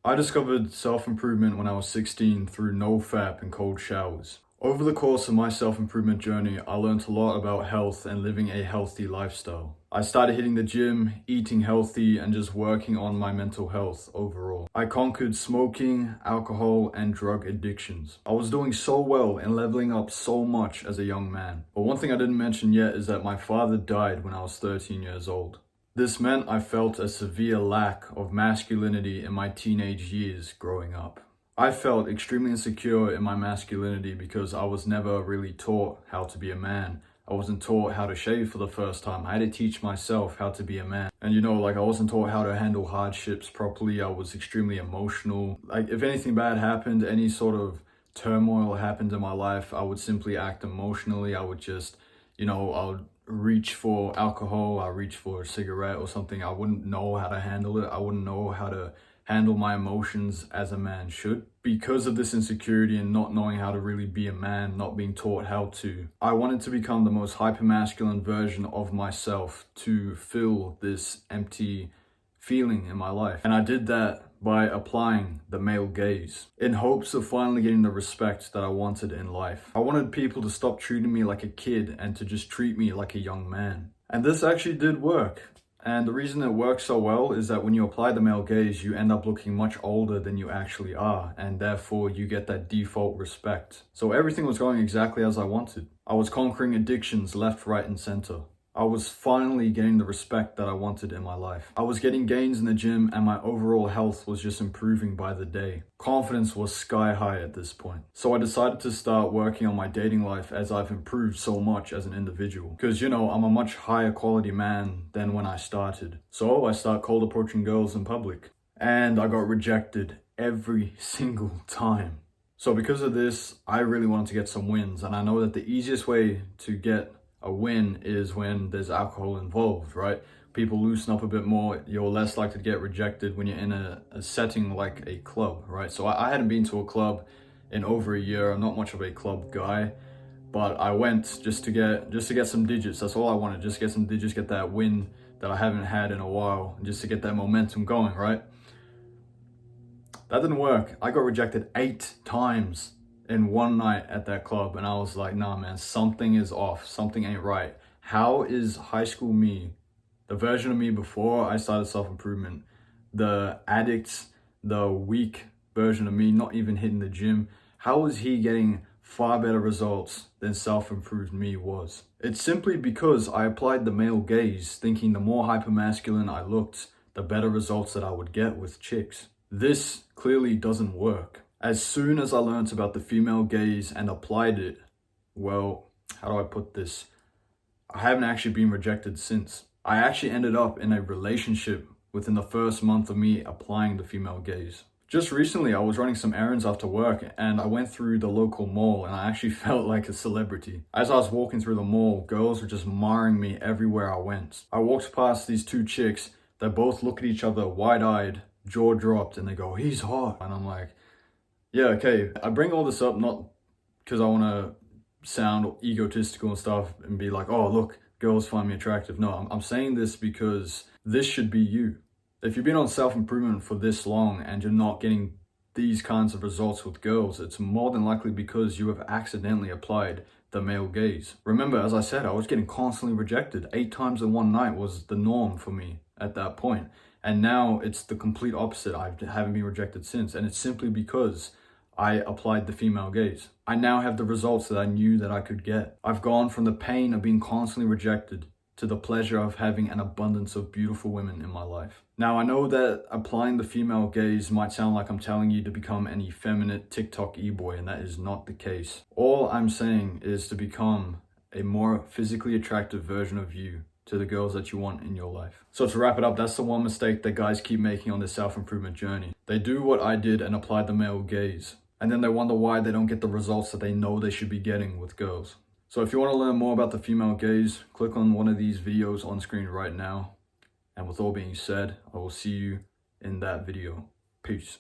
I discovered self-improvement when I was 16 through NoFap and cold showers. Over the course of my self-improvement journey, I learned a lot about health and living a healthy lifestyle. I started hitting the gym, eating healthy, and just working on my mental health overall. I conquered smoking, alcohol, and drug addictions. I was doing so well and leveling up so much as a young man. But one thing I didn't mention yet is that my father died when I was 13 years old. This meant I felt a severe lack of masculinity in my teenage years growing up. I felt extremely insecure in my masculinity because I was never really taught how to be a man. I wasn't taught how to shave for the first time. I had to teach myself how to be a man. And I wasn't taught how to handle hardships properly. I was extremely emotional. Like, if anything bad happened, any sort of turmoil happened in my life, I would simply act emotionally. I would just, I would reach for alcohol, I reach for a cigarette or something. I wouldn't know how to handle it. I wouldn't know how to handle my emotions as a man should. Because of this insecurity and not knowing how to really be a man, not being taught how to, I wanted to become the most hypermasculine version of myself to fill this empty feeling in my life. And I did that by applying the male gaze in hopes of finally getting the respect that I wanted in life. I wanted people to stop treating me like a kid and to just treat me like a young man. And this actually did work. And the reason it works so well is that when you apply the male gaze, you end up looking much older than you actually are, and therefore you get that default respect. So everything was going exactly as I wanted. I was conquering addictions left, right, and center. I was finally getting the respect that I wanted in my life. I was getting gains in the gym and my overall health was just improving by the day. Confidence was sky high at this point. So I decided to start working on my dating life as I've improved so much as an individual. Because, I'm a much higher quality man than when I started. So I start cold approaching girls in public. And I got rejected every single time. So because of this, I really wanted to get some wins. And I know that the easiest way to get a win is when there's alcohol involved, right? People loosen up a bit more. You're less likely to get rejected when you're in a setting like a club, right? So I hadn't been to a club in over a year. I'm not much of a club guy, but I went just to get some digits. That's all I wanted, just get some digits, get that win that I haven't had in a while, and just to get that momentum going, right? That didn't work. I got rejected 8 times in one night at that club, and I was like, nah man, something is off, something ain't right. How is high school me, the version of me before I started self-improvement, the addict, the weak version of me, not even hitting the gym, how is he getting far better results than self-improved me was? It's simply because I applied the male gaze, thinking the more hypermasculine I looked, the better results that I would get with chicks. This clearly doesn't work. As soon as I learned about the female gaze and applied it, well, how do I put this? I haven't actually been rejected since. I actually ended up in a relationship within the first month of me applying the female gaze. Just recently, I was running some errands after work and I went through the local mall and I actually felt like a celebrity. As I was walking through the mall, girls were just admiring me everywhere I went. I walked past these 2 chicks that both look at each other wide-eyed, jaw dropped, and they go, "He's hot." And I'm like, yeah, okay. I bring all this up not because I want to sound egotistical and stuff and be like, oh, look, girls find me attractive. No, I'm saying this because this should be you. If you've been on self-improvement for this long and you're not getting these kinds of results with girls, it's more than likely because you have accidentally applied the male gaze. Remember, as I said, I was getting constantly rejected. 8 times in one night was the norm for me at that point. And now it's the complete opposite. I haven't been rejected since. And it's simply because I applied the female gaze. I now have the results that I knew that I could get. I've gone from the pain of being constantly rejected to the pleasure of having an abundance of beautiful women in my life. Now, I know that applying the female gaze might sound like I'm telling you to become an effeminate TikTok e-boy, and that is not the case. All I'm saying is to become a more physically attractive version of you to the girls that you want in your life. So to wrap it up, that's the one mistake that guys keep making on this self-improvement journey. They do what I did and apply the male gaze, and then they wonder why they don't get the results that they know they should be getting with girls. So if you want to learn more about the female gaze, click on one of these videos on screen right now. And with all being said, I will see you in that video. Peace.